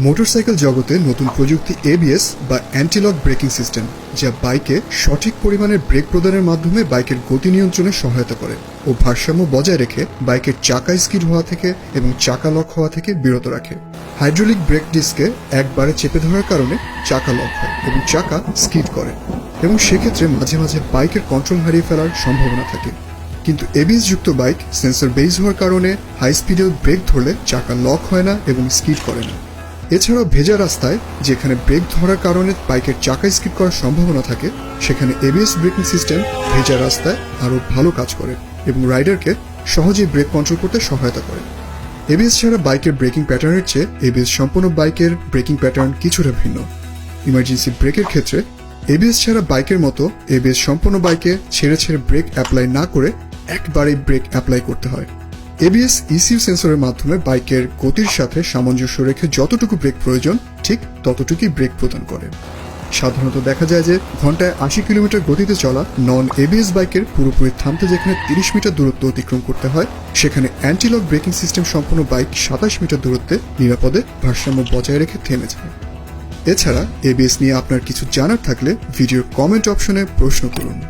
Motorcycle জগতে নতুন প্রযুক্তি এবিএস বা অ্যান্টি-লক ব্রেকিং সিস্টেম, যা বাইকে সঠিক পরিমাণের ব্রেক প্রদানের মাধ্যমে বাইকের গতি নিয়ন্ত্রণে সহায়তা করে ও ভারসাম্য বজায় রেখে বাইকের চাকা স্কিড হওয়া থেকে এবং চাকা লক হওয়া থেকে বিরত রাখে। হাইড্রোলিক ব্রেক ডিস্কে একবারে চেপে ধরার কারণে চাকা লক হয় এবং চাকা স্কিড করে, এবং সেক্ষেত্রে মাঝে মাঝে বাইকের কন্ট্রোল হারিয়ে ফেলার সম্ভাবনা থাকে। কিন্তু এবিএস যুক্ত বাইক সেন্সর বেস হওয়ার কারণে হাই স্পিডেও ব্রেক ধরলে চাকা লক হয় না এবং স্কিড করে না। এছাড়াও ভেজা রাস্তায় যেখানে ব্রেক ধরার কারণে বাইকের চাকা স্কিড করার সম্ভাবনা থাকে, সেখানে এবিএস ব্রেকিং সিস্টেম ভেজা রাস্তায় আরও ভালো কাজ করে এবং রাইডারকে সহজেই ব্রেক কন্ট্রোল করতে সহায়তা করে। এবিএস ছাড়া বাইকের ব্রেকিং প্যাটার্নের চেয়ে এবিএস সম্পন্ন বাইকের ব্রেকিং প্যাটার্ন কিছুটা ভিন্ন। ইমার্জেন্সি ব্রেকের ক্ষেত্রে এবিএস ছাড়া বাইকের মতো এবিএস সম্পন্ন বাইকে ছেড়ে ছেড়ে ব্রেক অ্যাপ্লাই না করে একবারেই ব্রেক অ্যাপ্লাই করতে হয়। এবিএস ইসিউ সেন্সরের মাধ্যমে বাইকের গতির সাথে সামঞ্জস্য রেখে যতটুকু ব্রেক প্রয়োজন ঠিক ততটুকুই ব্রেক প্রদান করে। সাধারণত দেখা যায় যে ঘন্টায় 80 কিলোমিটার গতিতে চলা নন এবিএস বাইকের পুরোপুরি থামতে যেখানে 30 মিটার দূরত্ব অতিক্রম করতে হয়, সেখানে অ্যান্টি-লক ব্রেকিং সিস্টেম সম্পন্ন বাইক 27 মিটার দূরত্বে নিরাপদে ভারসাম্য বজায় রেখে থেমে যায়। এছাড়া এবিএস নিয়ে আপনার কিছু জানার থাকলে ভিডিওর কমেন্ট অপশনে প্রশ্ন করুন।